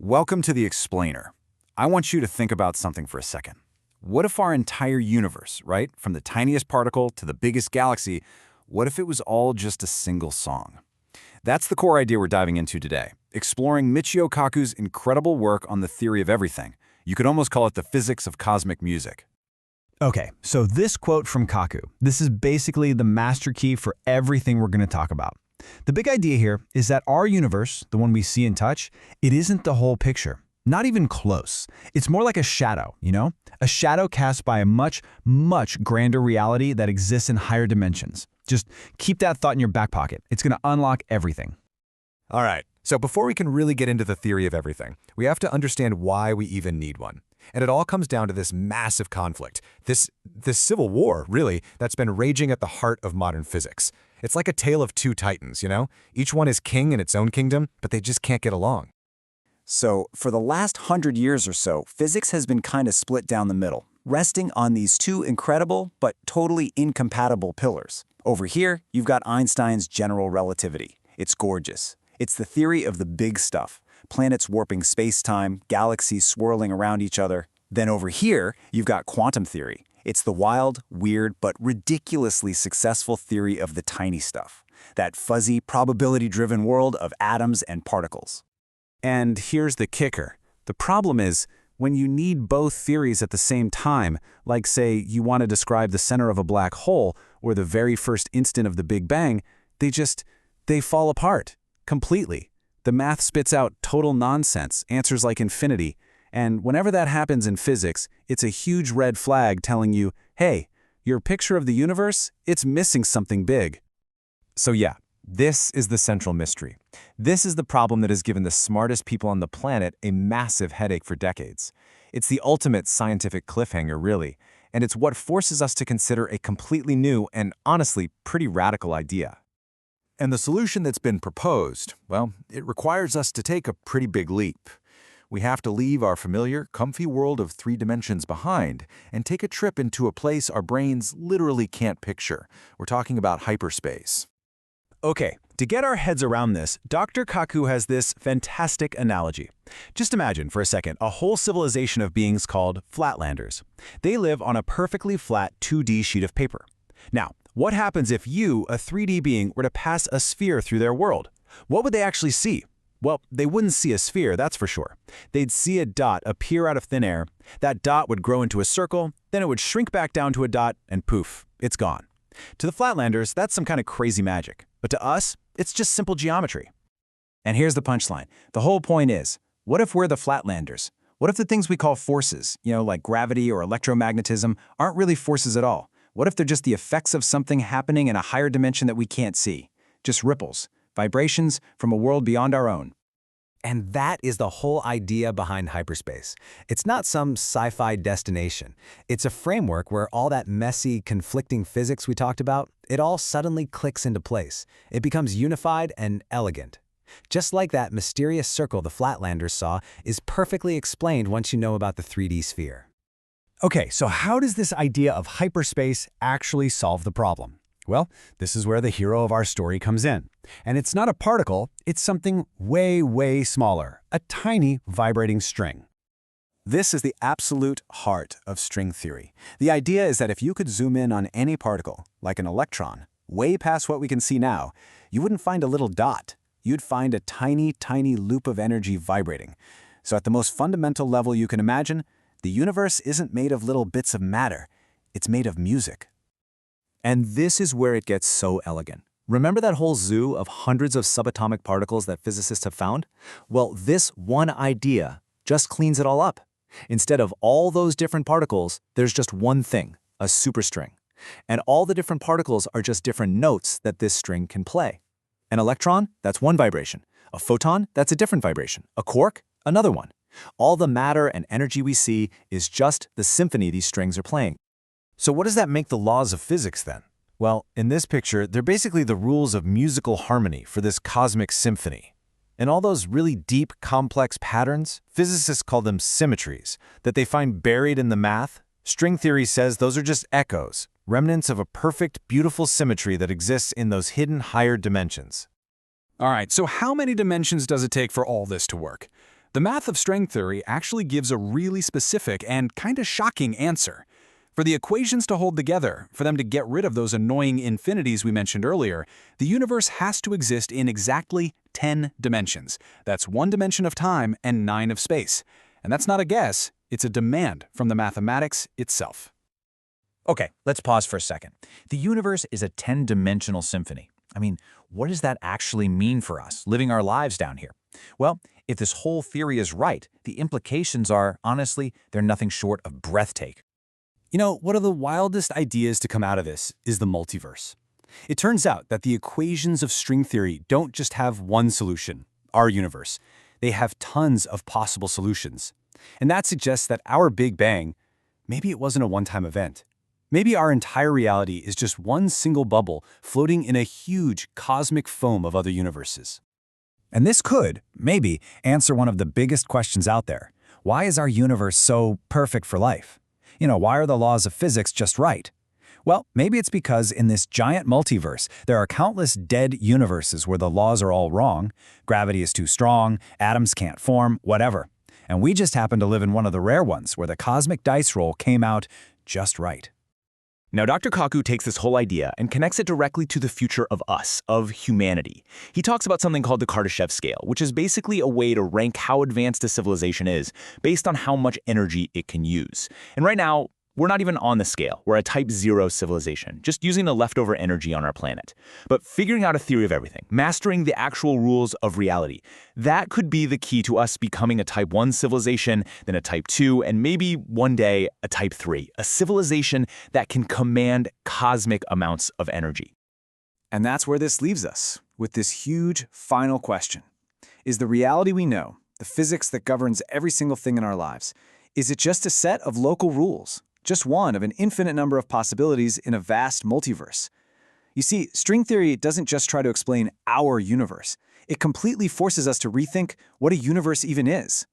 Welcome to The Explainer. I want you to think about something for a second. What if our entire universe, right, from the tiniest particle to the biggest galaxy, what if it was all just a single song? That's the core idea we're diving into today, exploring Michio Kaku's incredible work on the theory of everything. You could almost call it the physics of cosmic music. Okay, so this quote from Kaku, this is basically the master key for everything we're going to talk about. The big idea here is that our universe, the one we see and touch, it isn't the whole picture. Not even close. It's more like a shadow, A shadow cast by a much, much grander reality that exists in higher dimensions. Just keep that thought in your back pocket. It's going to unlock everything. All right, so before we can really get into the theory of everything, we have to understand why we even need one. And it all comes down to this massive conflict, this civil war, really, that's been raging at the heart of modern physics. It's like a tale of two titans, Each one is king in its own kingdom, but they just can't get along. So, for the last 100 years or so, physics has been kind of split down the middle, resting on these two incredible but totally incompatible pillars. Over here, you've got Einstein's general relativity. It's gorgeous. It's the theory of the big stuff. Planets warping space-time, galaxies swirling around each other. Then over here, you've got quantum theory. It's the wild, weird, but ridiculously successful theory of the tiny stuff. That fuzzy, probability-driven world of atoms and particles. And here's the kicker. The problem is, when you need both theories at the same time, like say you want to describe the center of a black hole or the very first instant of the Big Bang, they fall apart completely. The math spits out total nonsense, answers like infinity, and whenever that happens in physics, it's a huge red flag telling you, hey, your picture of the universe, it's missing something big. So yeah, this is the central mystery. This is the problem that has given the smartest people on the planet a massive headache for decades. It's the ultimate scientific cliffhanger, really, and it's what forces us to consider a completely new and honestly pretty radical idea. And the solution that's been proposed, well, it requires us to take a pretty big leap. We have to leave our familiar, comfy world of three dimensions behind and take a trip into a place our brains literally can't picture. We're talking about hyperspace. Okay, to get our heads around this, Dr. Kaku has this fantastic analogy. Just imagine for a second a whole civilization of beings called flatlanders. They live on a perfectly flat 2D sheet of paper. Now, what happens if you, a 3D being, were to pass a sphere through their world? What would they actually see? Well, they wouldn't see a sphere, that's for sure. They'd see a dot appear out of thin air. That dot would grow into a circle, then it would shrink back down to a dot, and poof, it's gone. To the flatlanders, that's some kind of crazy magic. But to us, it's just simple geometry. And here's the punchline. The whole point is, what if we're the flatlanders? What if the things we call forces, like gravity or electromagnetism, aren't really forces at all? What if they're just the effects of something happening in a higher dimension that we can't see? Just ripples, vibrations from a world beyond our own. And that is the whole idea behind hyperspace. It's not some sci-fi destination. It's a framework where all that messy, conflicting physics we talked about, it all suddenly clicks into place. It becomes unified and elegant. Just like that mysterious circle the Flatlanders saw is perfectly explained once you know about the 3D sphere. Okay, so how does this idea of hyperspace actually solve the problem? Well, this is where the hero of our story comes in. And it's not a particle, it's something way, way smaller, a tiny vibrating string. This is the absolute heart of string theory. The idea is that if you could zoom in on any particle, like an electron, way past what we can see now, you wouldn't find a little dot. You'd find a tiny, tiny loop of energy vibrating. So at the most fundamental level you can imagine, the universe isn't made of little bits of matter. It's made of music. And this is where it gets so elegant. Remember that whole zoo of hundreds of subatomic particles that physicists have found? Well, this one idea just cleans it all up. Instead of all those different particles, there's just one thing, a superstring. And all the different particles are just different notes that this string can play. An electron, that's one vibration. A photon, that's a different vibration. A quark, another one. All the matter and energy we see is just the symphony these strings are playing. So what does that make the laws of physics then? Well, in this picture, they're basically the rules of musical harmony for this cosmic symphony. And all those really deep, complex patterns, physicists call them symmetries, that they find buried in the math. String theory says those are just echoes, remnants of a perfect, beautiful symmetry that exists in those hidden higher dimensions. All right, so how many dimensions does it take for all this to work? The math of string theory actually gives a really specific and kind of shocking answer. For the equations to hold together, for them to get rid of those annoying infinities we mentioned earlier, the universe has to exist in exactly 10 dimensions. That's 1 dimension of time and 9 of space. And that's not a guess, it's a demand from the mathematics itself. Okay, let's pause for a second. The universe is a 10-dimensional symphony. I mean, what does that actually mean for us, living our lives down here? Well, if this whole theory is right, the implications are, honestly, they're nothing short of breathtaking. You know, one of the wildest ideas to come out of this is the multiverse. It turns out that the equations of string theory don't just have one solution, our universe. They have tons of possible solutions. And that suggests that our Big Bang, maybe it wasn't a one-time event. Maybe our entire reality is just one single bubble floating in a huge cosmic foam of other universes. And this could, maybe, answer one of the biggest questions out there. Why is our universe so perfect for life? Why are the laws of physics just right? Well, maybe it's because in this giant multiverse, there are countless dead universes where the laws are all wrong, gravity is too strong, atoms can't form, whatever. And we just happen to live in one of the rare ones where the cosmic dice roll came out just right. Now, Dr. Kaku takes this whole idea and connects it directly to the future of us, of humanity. He talks about something called the Kardashev scale, which is basically a way to rank how advanced a civilization is based on how much energy it can use. And right now, we're not even on the scale. We're a type 0 civilization, just using the leftover energy on our planet. But figuring out a theory of everything, mastering the actual rules of reality, that could be the key to us becoming a type 1 civilization, then a type 2, and maybe one day a type 3, a civilization that can command cosmic amounts of energy. And that's where this leaves us, with this huge final question. Is the reality we know, the physics that governs every single thing in our lives, is it just a set of local rules? Just one of an infinite number of possibilities in a vast multiverse? You see, string theory doesn't just try to explain our universe. It completely forces us to rethink what a universe even is.